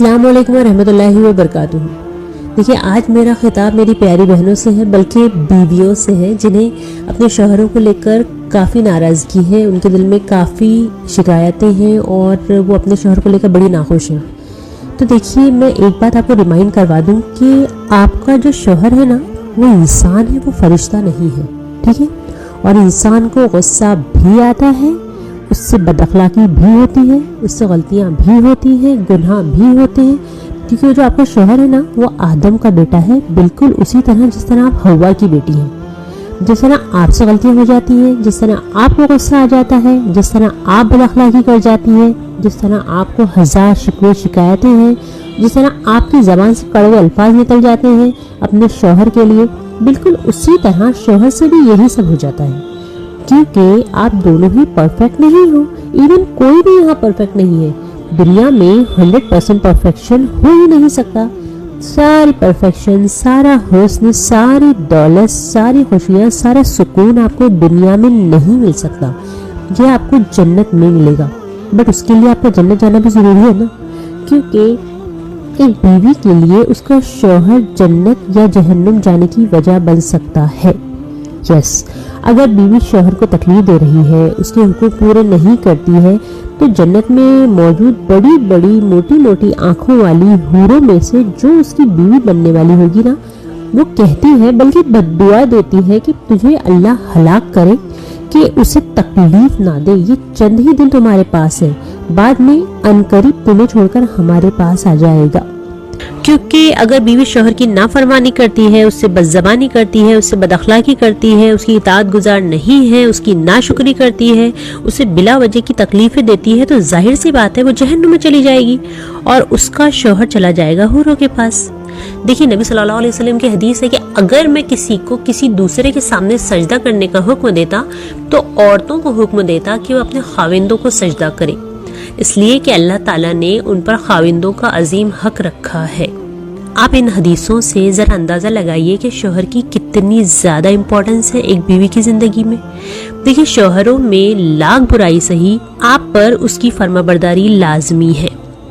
अस्सलाम वालेकुम रहमतुल्लाहि व बरकातुहू। देखिए, आज मेरा खिताब मेरी प्यारी बहनों से है, बल्कि बीवियों से है जिन्हें अपने शौहरों को लेकर काफ़ी नाराज़गी है। उनके दिल में काफ़ी शिकायतें हैं और वो अपने शौहर को लेकर बड़ी नाखुश हैं। तो देखिए, मैं एक बात आपको रिमाइंड करवा दूं कि आपका जो शौहर है ना, वो इंसान है, वो फरिश्ता नहीं है, ठीक है। और इंसान को गुस्सा भी आता है, उससे बदअखलाकी भी होती है, उससे गलतियां भी होती हैं, गुनाह भी होते हैं, क्योंकि जो आपका शौहर है ना, वो आदम का बेटा है, बिल्कुल उसी तरह जिस तरह आप हवा की बेटी हैं। जिस तरह आपसे गलतियां हो जाती हैं, जिस तरह आपको गुस्सा आ जाता है, जिस तरह आप बदअखलाकी कर जाती है, जिस तरह आपको हजार शिकवे शिकायतें हैं, जिस तरह आपकी ज़बान से कड़वे अल्फाज निकल जाते हैं अपने शौहर के लिए, बिल्कुल उसी तरह शौहर से भी यही सब हो जाता है। क्योंकि आप दोनों ही परफेक्ट नहीं हो, इवन कोई भी यहाँ परफेक्ट नहीं है। दुनिया में 100% परफेक्शन हो ही नहीं सकता। सारी परफेक्शन, सारा हुस्न, सारी दौलत, सारी खुशियाँ, सारा सुकून आपको दुनिया में नहीं मिल सकता। ये आपको जन्नत में मिलेगा, बट उसके लिए आपको जन्नत जाना भी ज़रूरी है ना। क्योंकि एक बीवी के लिए उसका शौहर जन्नत या जहन्नुम जाने की वजह बन सकता है। यस, अगर बीवी शौहर को तकलीफ दे रही है, उसके हुकूक पूरे नहीं करती है, तो जन्नत में मौजूद बड़ी बड़ी मोटी मोटी आंखों वाली हूरों में से जो उसकी बीवी बनने वाली होगी ना, वो कहती है, बल्कि बद्दुआ देती है कि तुझे अल्लाह हलाक करे, कि उसे तकलीफ ना दे। ये चंद ही दिन तुम्हारे पास है, बाद में अनकरीब तुम्हें छोड़कर हमारे पास आ जाएगा। क्योंकि अगर बीवी शौहर की नाफरमानी करती है, उससे बदज़बानी करती है, उससे बदअखलाकी करती है, उसकी इताअत गुजार नहीं है, उसकी नाशुक्री करती है, उसे बिला वजह की तकलीफें देती है, तो जाहिर सी बात है वो जहन्नुम में चली जाएगी और उसका शौहर चला जाएगा हूरों के पास। देखिए, नबी सल्लल्लाहु अलैहि वसल्लम की हदीस है कि अगर मैं किसी को किसी दूसरे के सामने सजदा करने का हुक्म देता, तो औरतों को हुक्म देता कि वो अपने खाविंदों को सजदा करें, इसलिए कि अल्लाह ताला ने उन पर खाविंदों का अजीम हक रखा है। आप इन हदीसों से ज़रा अंदाज़ा लगाइए कि शौहर की कितनी ज़्यादा इम्पोर्टेंस है एक बीवी की ज़िंदगी में। देखिए, शौहरों में लाख बुराई सही, आप पर उसकी फर्माबरदारी लाजमी है।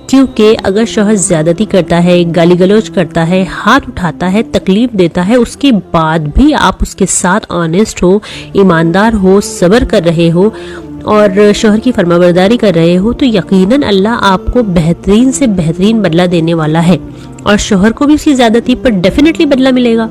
क्योंकि अगर शौहर ज़्यादती करता है, गाली गलौज करता है, हाथ उठाता है, तकलीफ देता है, उसके बाद भी आप उसके साथ ऑनेस्ट हो, ईमानदार हो, सब्र कर रहे हो और शौहर की फरमाबरदारी कर रहे हो, तो यकीनन अल्लाह आपको बेहतरीन से बेहतरीन बदला देने वाला है और शौहर को भी उसकी ज़्यादती पर डेफिनेटली बदला मिलेगा।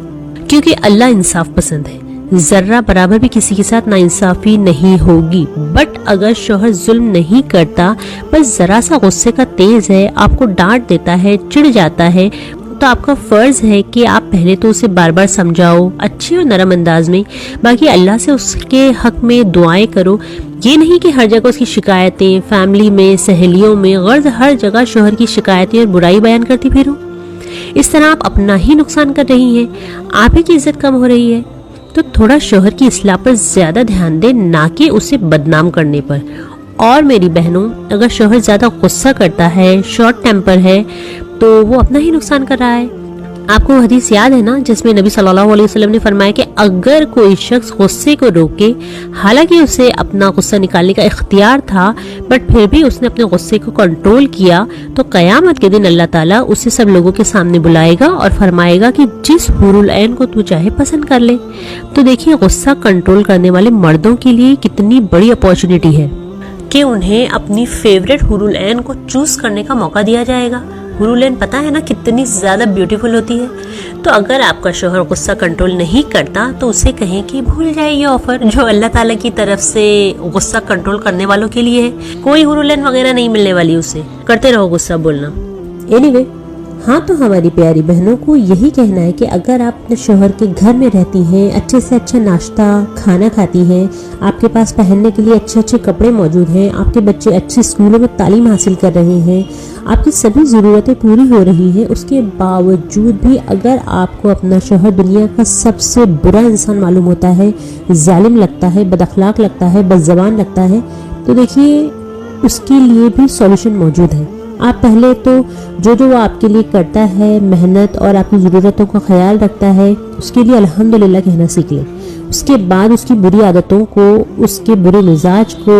क्योंकि अल्लाह इंसाफ पसंद है, जर्रा बराबर भी किसी के साथ नाइंसाफी नहीं होगी। बट अगर शौहर जुल्म नहीं करता, बस जरा सा गुस्से का तेज है, आपको डांट देता है, चिढ़ जाता है, तो आपका फर्ज है कि आप पहले तो उसे बार बार समझाओ अच्छे और नरम अंदाज में, बाकी अल्लाह से उसके हक में दुआएं करो। ये नहीं कि हर जगह उसकी शिकायतें, फैमिली में, सहेलियों में, गर्ज हर जगह शौहर की शिकायतें और बुराई बयान करती फिरो। इस तरह आप अपना ही नुकसान कर रही हैं, आप ही की इज्जत कम हो रही है। तो थोड़ा शौहर की इस्लाह पर ज्यादा ध्यान दें, ना कि उसे बदनाम करने पर। और मेरी बहनों, अगर शौहर ज्यादा गुस्सा करता है, शॉर्ट टेम्पर है, तो वो अपना ही नुकसान कर रहा है। आपको हदीस याद है ना, जिसमें नबी सल्लल्लाहु अलैहि वसल्लम ने फरमाया कि अगर कोई शख्स गुस्से को रोके, हालांकि उसे अपना गुस्सा निकालने का इख्तियार था, बट फिर भी उसने अपने गुस्से को कंट्रोल किया, तो क़यामत के दिन अल्लाह ताला उसे सब लोगों के सामने बुलाएगा और फरमाएगा कि जिस हुरुल ऐन को तू चाहे पसंद कर ले। तो देखिए, गुस्सा कंट्रोल करने वाले मर्दों के लिए कितनी बड़ी अपॉर्चुनिटी है कि उन्हें अपनी फेवरेट हुरुल ऐन को चूज करने का मौका दिया जाएगा। हुरुल ऐन पता है ना कितनी ज्यादा ब्यूटीफुल होती है। तो अगर आपका शौहर गुस्सा कंट्रोल नहीं करता, तो उसे कहें कि भूल जाए ये ऑफर जो अल्लाह ताला की तरफ से गुस्सा कंट्रोल करने वालों के लिए है। कोई हुरुल ऐन वगैरह नहीं मिलने वाली उसे, करते रहो गुस्सा बोलना। एनीवे, हाँ, तो हमारी प्यारी बहनों को यही कहना है कि अगर आप अपने शौहर के घर में रहती हैं, अच्छे से अच्छा नाश्ता खाना खाती हैं, आपके पास पहनने के लिए अच्छे अच्छे कपड़े मौजूद हैं, आपके बच्चे अच्छे स्कूलों में तालीम हासिल कर रहे हैं, आपकी सभी ज़रूरतें पूरी हो रही हैं, उसके बावजूद भी अगर आपको अपना शौहर दुनिया का सबसे बुरा इंसान मालूम होता है, जालिम लगता है, बदअखलाक लगता है, बदज़बान लगता है, तो देखिए उसके लिए भी सॉल्यूशन मौजूद है। आप पहले तो जो वो आपके लिए करता है, मेहनत और आपकी ज़रूरतों का ख्याल रखता है, उसके लिए अल्हम्दुलिल्लाह कहना सीख लें। उसके बाद उसकी बुरी आदतों को, उसके बुरे मिजाज को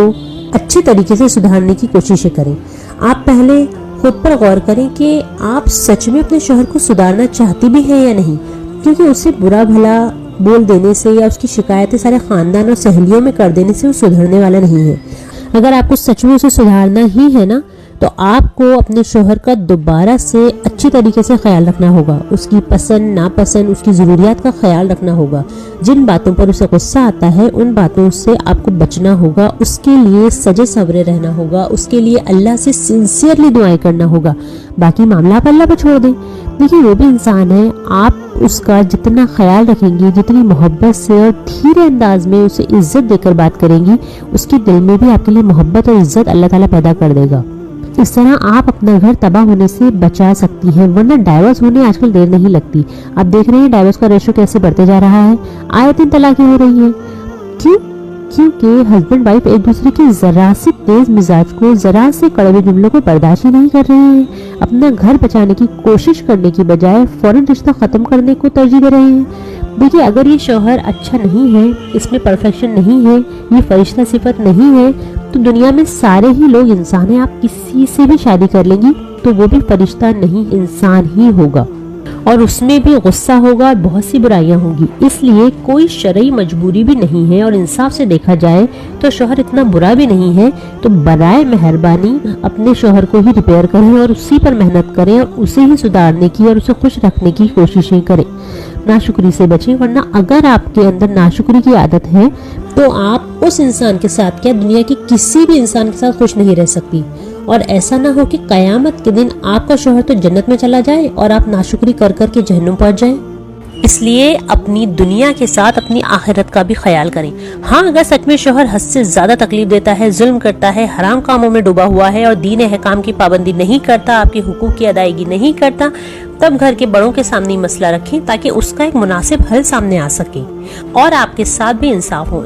अच्छे तरीके से सुधारने की कोशिश करें। आप पहले خود پر غور کریں کہ آپ سچ میں اپنے شوہر کو سدھارنا چاہتی بھی ہیں یا نہیں، کیونکہ اسے برا بھلا بول دینے سے یا اس کی شکایتیں سارے خاندان اور سہیلیوں میں کر دینے سے وہ سدھرنے والا نہیں ہے۔ اگر آپ کو سچ میں اسے سدھارنا ہی ہے نا، تو آپ کو اپنے شوہر کا دوبارہ سے اچھی طریقے سے خیال رکھنا ہوگا، اس کی پسند ناپسند، اس کی ضروریات کا خیال رکھنا ہوگا۔ جن باتوں پر اسے غصہ آتا ہے ان باتوں سے آپ کو بچنا ہوگا، اس کے لیے سجے سورے رہنا ہوگا، اس کے لیے اللہ سے سنسیئرلی دعائیں کرنا ہوگا۔ باقی معاملہ آپ اللہ پر چھوڑ دیں۔ دیکھیے وہ بھی انسان ہے، آپ اس کا جتنا خیال رکھیں گی، جتنی محبت سے اور دھیرے انداز میں اسے عزت دے کر بات کریں گی، اس کے دل میں بھی آپ کے لیے محبت اور عزت اللہ تعالیٰ پیدا کر دے گا۔ اس طرح آپ اپنا گھر تباہ ہونے سے بچا سکتی ہیں، ورنہ ڈائیورس ہونے آج کل دیر نہیں لگتی۔ آپ دیکھ رہے ہیں ڈائیورس کا ریشو کیسے بڑھتے جا رہا ہے، آئے دن طلاقیں ہو رہی ہیں۔ کیونکہ ہسبینڈ وائف ایک دوسرے کی ذرا سی تیز مزاج کو، ذرا سے کڑوے جملوں کو برداشت ہی نہیں کر رہے ہیں، اپنا گھر بچانے کی کوشش کرنے کی بجائے فوراً رشتہ ختم کرنے کو ترجیح دے رہے ہیں۔ دیکھیے اگر یہ شوہر اچھا نہیں ہے، اس میں پرفیکشن نہیں ہے، یہ فرشتہ صفت نہیں ہے، تو دنیا میں سارے ہی لوگ انسان ہیں۔ آپ کسی سے بھی شادی کر لیں گی تو وہ بھی فرشتہ نہیں، انسان ہی ہوگا، اور اس میں بھی غصہ ہوگا اور بہت سی برائیاں ہوں گی۔ اس لیے کوئی شرعی مجبوری بھی نہیں ہے، اور انصاف سے دیکھا جائے تو شوہر اتنا برا بھی نہیں ہے۔ تو برائے مہربانی اپنے شوہر کو ہی ریپیئر کریں اور اسی پر محنت کریں اور اسے ہی سدھارنے کی اور اسے خوش رکھنے کی کوششیں کریں، ناشکری سے بچیں۔ ورنہ اگر آپ کے اندر ناشکری کی عادت ہے تو آپ اس انسان کے ساتھ کیا دنیا کے کسی بھی انسان کے ساتھ خوش نہیں رہ سکتی، اور ایسا نہ ہو کہ قیامت کے دن آپ کا شوہر تو جنت میں چلا جائے اور آپ ناشکری کر کر کے جہنم پہنچ جائیں۔ اس لیے اپنی دنیا کے ساتھ اپنی آخرت کا بھی خیال کریں۔ ہاں اگر سچ میں شوہر حد سے زیادہ تکلیف دیتا ہے، ظلم کرتا ہے، حرام کاموں میں ڈوبا ہوا ہے اور دین احکام کی پابندی نہیں کرتا، آپ کے حقوق کی ادائیگی نہیں کرتا، تب گھر کے بڑوں کے سامنے مسئلہ رکھیں تاکہ اس کا ایک مناسب حل سامنے آ سکے اور آپ کے ساتھ بھی انصاف ہو۔